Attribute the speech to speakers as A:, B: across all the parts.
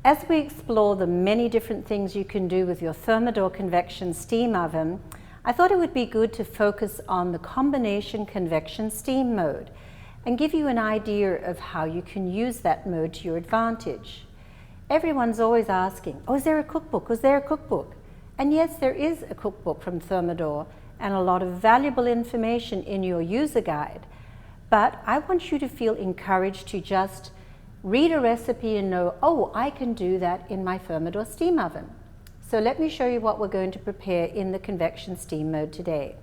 A: As we explore the many different things you can do with your Thermador convection steam oven, I thought it would be good to focus on the combination convection steam mode and give you an idea of how you can use that mode to your advantage. Everyone's always asking, oh, is there a cookbook? Is there a cookbook? And yes, there is a cookbook from Thermador and a lot of valuable information in your user guide. But I want you to feel encouraged to just read a recipe and know, oh, I can do that in my Thermador steam oven. So let me show you what we're going to prepare in the convection steam mode today.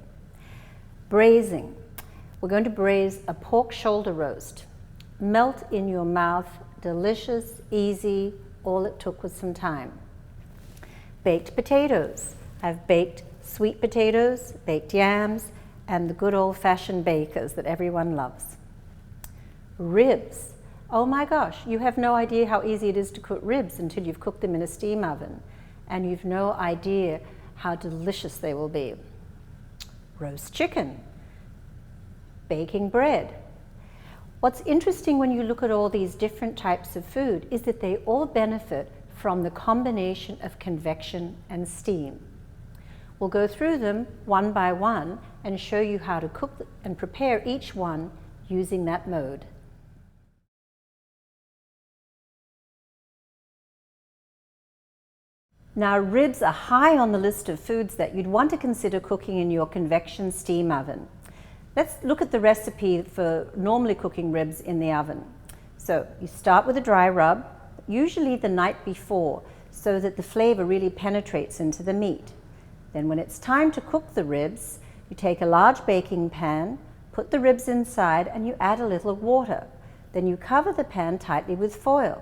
A: Braising. We're going to braise a pork shoulder roast. Melt in your mouth, delicious, easy, all it took was some time. Baked potatoes. I've baked sweet potatoes, baked yams, and the good old-fashioned bakers that everyone loves. Ribs. Oh my gosh, you have no idea how easy it is to cook ribs until you've cooked them in a steam oven, and you've no idea how delicious they will be. Roast chicken. Baking bread. What's interesting when you look at all these different types of food is that they all benefit from the combination of convection and steam. We'll go through them one by one and show you how to cook and prepare each one using that mode. Now, ribs are high on the list of foods that you'd want to consider cooking in your convection steam oven. Let's look at the recipe for normally cooking ribs in the oven. So you start with a dry rub, usually the night before, so that the flavor really penetrates into the meat. Then when it's time to cook the ribs, you take a large baking pan, put the ribs inside, and you add a little water. Then you cover the pan tightly with foil.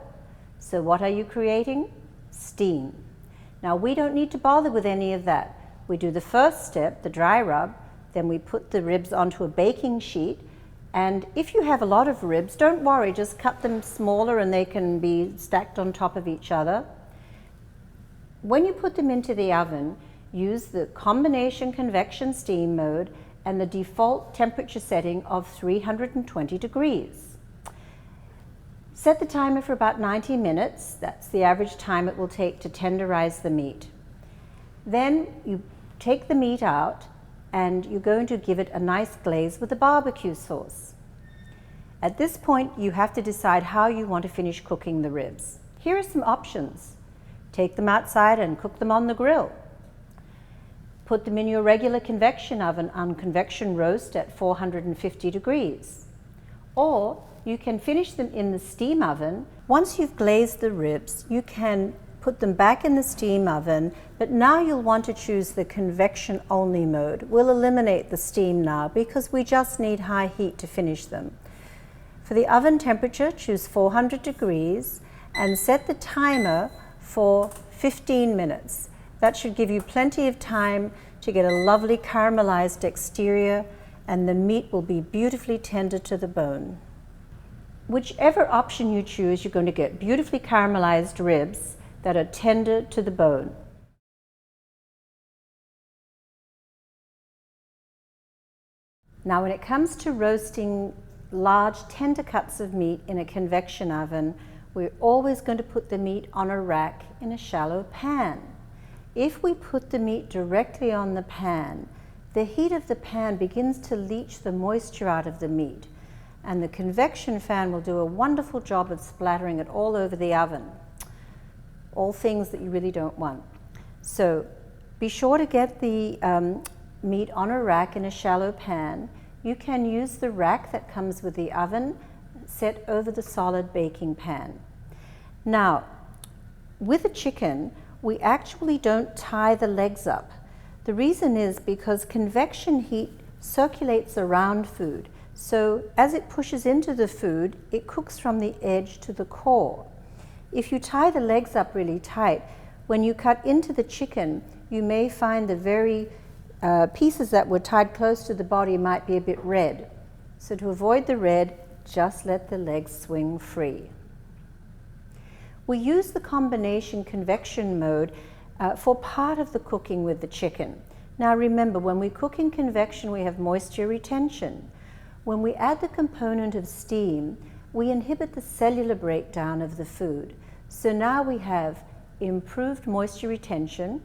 A: So what are you creating? Steam. Now, we don't need to bother with any of that. We do the first step, the dry rub, then we put the ribs onto a baking sheet, and if you have a lot of ribs, don't worry, just cut them smaller and they can be stacked on top of each other. When you put them into the oven, use the combination convection steam mode and the default temperature setting of 320 degrees. Set the timer for about 90 minutes. That's the average time it will take to tenderize the meat. Then you take the meat out and you're going to give it a nice glaze with a barbecue sauce. At this point, you have to decide how you want to finish cooking the ribs. Here are some options. Take them outside and cook them on the grill. Put them in your regular convection oven on convection roast at 450 degrees. Or you can finish them in the steam oven. Once you've glazed the ribs, you can put them back in the steam oven, but now you'll want to choose the convection only mode. We'll eliminate the steam now because we just need high heat to finish them. For the oven temperature, choose 400 degrees and set the timer for 15 minutes. That should give you plenty of time to get a lovely caramelized exterior, and the meat will be beautifully tender to the bone. Whichever option you choose, you're going to get beautifully caramelized ribs that are tender to the bone. Now, when it comes to roasting large tender cuts of meat in a convection oven, we're always going to put the meat on a rack in a shallow pan. If we put the meat directly on the pan, the heat of the pan begins to leach the moisture out of the meat, and the convection fan will do a wonderful job of splattering it all over the oven. All things that you really don't want. So be sure to get the meat on a rack in a shallow pan. You can use the rack that comes with the oven set over the solid baking pan. Now, with a chicken, we actually don't tie the legs up. The reason is because convection heat circulates around food. So as it pushes into the food, it cooks from the edge to the core. If you tie the legs up really tight, when you cut into the chicken, you may find the very pieces that were tied close to the body might be a bit red. So to avoid the red, just let the legs swing free. We use the combination convection mode for part of the cooking with the chicken. Now remember, when we cook in convection, we have moisture retention. When we add the component of steam, we inhibit the cellular breakdown of the food. So now we have improved moisture retention.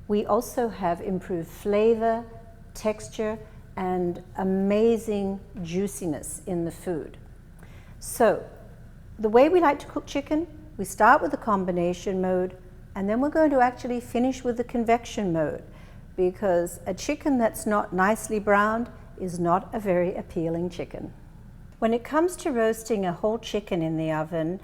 A: We also have improved flavor, texture, and amazing juiciness in the food. So the way we like to cook chicken, we start with the combination mode, and then we're going to actually finish with the convection mode, because a chicken that's not nicely browned is not a very appealing chicken. When it comes to roasting a whole chicken in the oven,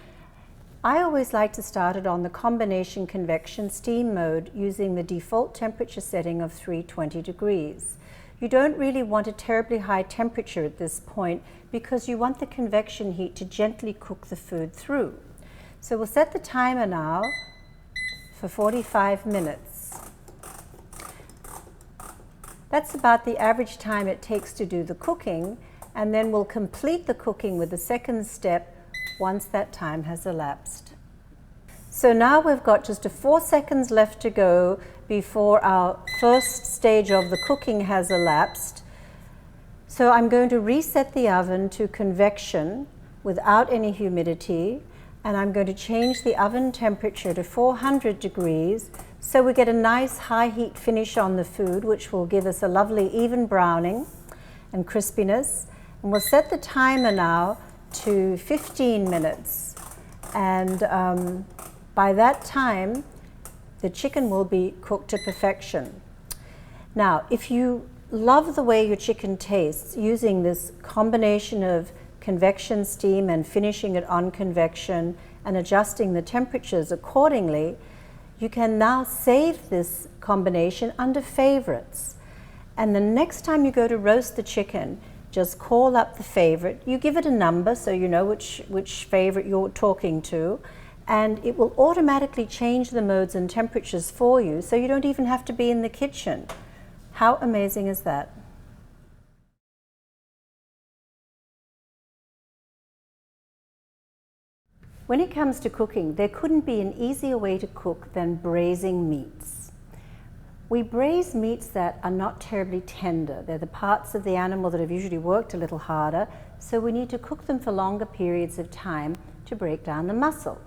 A: I always like to start it on the combination convection steam mode using the default temperature setting of 320 degrees. You don't really want a terribly high temperature at this point because you want the convection heat to gently cook the food through. So we'll set the timer now for 45 minutes. That's about the average time it takes to do the cooking, and then we'll complete the cooking with the second step once that time has elapsed. So now we've got just 4 seconds left to go before our first stage of the cooking has elapsed. So I'm going to reset the oven to convection without any humidity, and I'm going to change the oven temperature to 400 degrees so we get a nice high heat finish on the food, which will give us a lovely even browning and crispiness. And we'll set the timer now to 15 minutes, and by that time the chicken will be cooked to perfection. Now, if you love the way your chicken tastes using this combination of convection steam and finishing it on convection and adjusting the temperatures accordingly, you can now save this combination under favorites, and the next time you go to roast the chicken, just call up the favorite. You give it a number so you know which favorite you're talking to, and it will automatically change the modes and temperatures for you, so you don't even have to be in the kitchen. How amazing is that? When it comes to cooking, there couldn't be an easier way to cook than braising meats. We braise meats that are not terribly tender. They're the parts of the animal that have usually worked a little harder, so we need to cook them for longer periods of time to break down the muscle.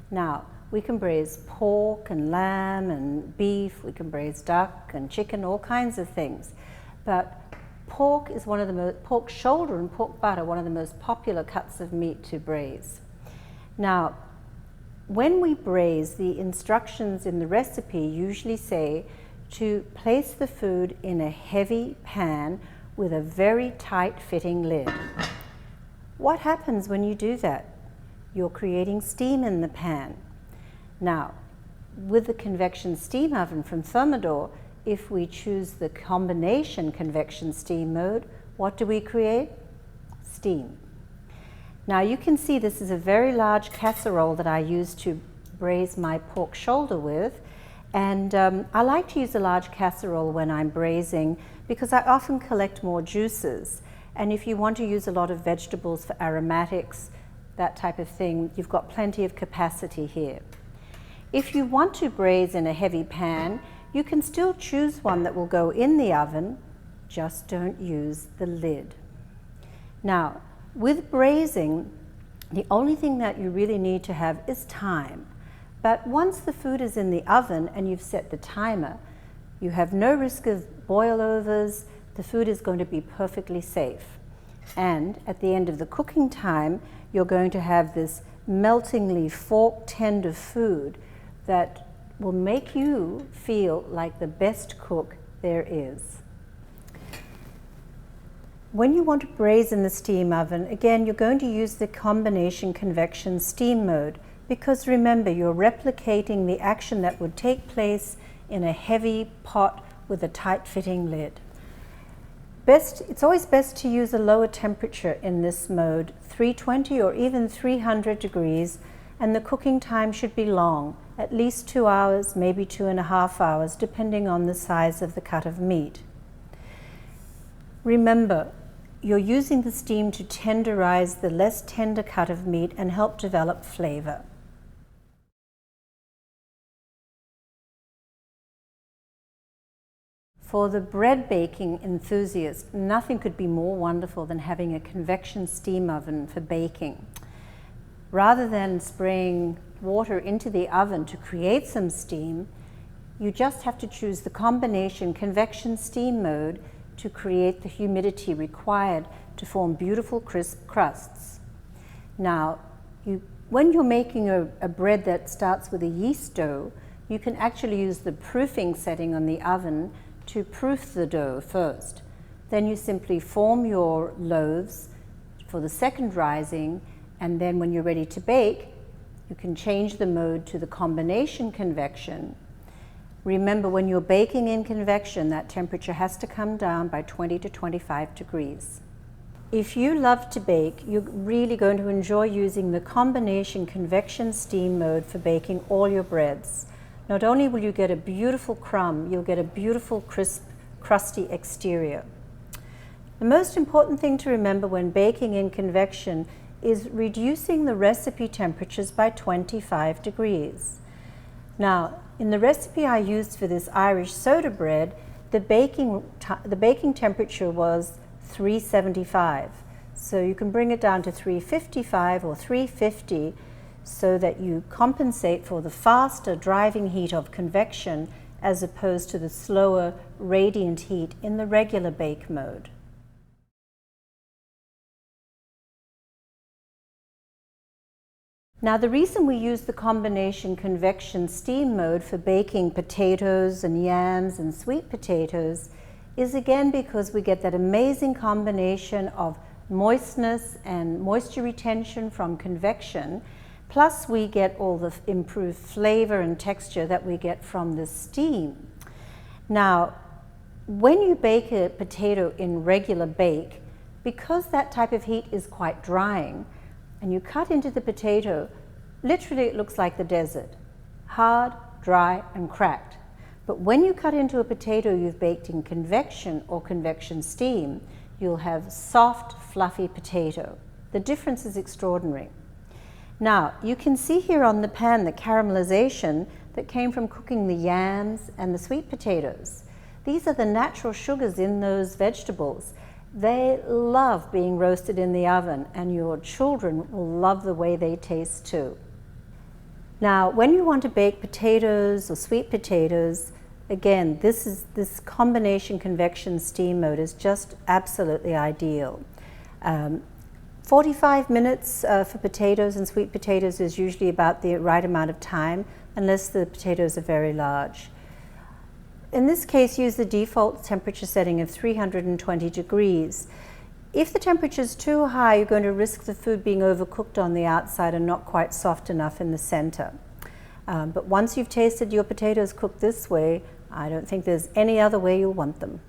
A: Now, we can braise pork and lamb and beef, we can braise duck and chicken, all kinds of things. But pork is one of the most, pork shoulder and pork butt are one of the most popular cuts of meat to braise. Now, when we braise, the instructions in the recipe usually say to place the food in a heavy pan with a very tight fitting lid. What happens when you do that? You're creating steam in the pan. Now, with the convection steam oven from Thermador, if we choose the combination convection steam mode, what do we create? Steam. Now you can see this is a very large casserole that I use to braise my pork shoulder with, and I like to use a large casserole when I'm braising because I often collect more juices, and if you want to use a lot of vegetables for aromatics, that type of thing, you've got plenty of capacity here. If you want to braise in a heavy pan, you can still choose one that will go in the oven, just don't use the lid. Now, with braising, the only thing that you really need to have is time. But once the food is in the oven and you've set the timer, you have no risk of boil-overs. The food is going to be perfectly safe. And at the end of the cooking time, you're going to have this meltingly fork tender food that will make you feel like the best cook there is. When you want to braise in the steam oven, again, you're going to use the combination convection steam mode, because remember, you're replicating the action that would take place in a heavy pot with a tight-fitting lid. It's always best to use a lower temperature in this mode, 320 or even 300 degrees, and the cooking time should be long, at least 2 hours, maybe 2.5 hours, depending on the size of the cut of meat. Remember, you're using the steam to tenderize the less tender cut of meat and help develop flavor. For the bread baking enthusiast, nothing could be more wonderful than having a convection steam oven for baking. rather than spraying water into the oven to create some steam, you just have to choose the combination convection steam mode to create the humidity required to form beautiful crisp crusts. Now, when you're making a bread that starts with a yeast dough, you can actually use the proofing setting on the oven to proof the dough first. Then you simply form your loaves for the second rising, and then when you're ready to bake, you can change the mode to the combination convection. Remember, when you're baking in convection, that temperature has to come down by 20 to 25 degrees. If you love to bake, you're really going to enjoy using the combination convection steam mode for baking all your breads. Not only will you get a beautiful crumb, you'll get a beautiful crisp, crusty exterior. The most important thing to remember when baking in convection is reducing the recipe temperatures by 25 degrees. Now, in the recipe I used for this Irish soda bread, the baking temperature was 375. So you can bring it down to 355 or 350 so that you compensate for the faster driving heat of convection as opposed to the slower radiant heat in the regular bake mode. Now, the reason we use the combination convection steam mode for baking potatoes and yams and sweet potatoes is again because we get that amazing combination of moistness and moisture retention from convection, plus we get all the improved flavor and texture that we get from the steam. Now, when you bake a potato in regular bake, because that type of heat is quite drying, and you cut into the potato, literally it looks like the desert, hard, dry, and cracked. But when you cut into a potato you've baked in convection or convection steam, you'll have soft, fluffy potato. The difference is extraordinary. Now, you can see here on the pan the caramelization that came from cooking the yams and the sweet potatoes. These are the natural sugars in those vegetables. They love being roasted in the oven, and your children will love the way they taste too. Now, when you want to bake potatoes or sweet potatoes, again, this combination convection steam mode is just absolutely ideal. 45 minutes for potatoes and sweet potatoes is usually about the right amount of time, unless the potatoes are very large. In this case, use the default temperature setting of 320 degrees. If the temperature is too high, you're going to risk the food being overcooked on the outside and not quite soft enough in the center. But once you've tasted your potatoes cooked this way, I don't think there's any other way you'll want them.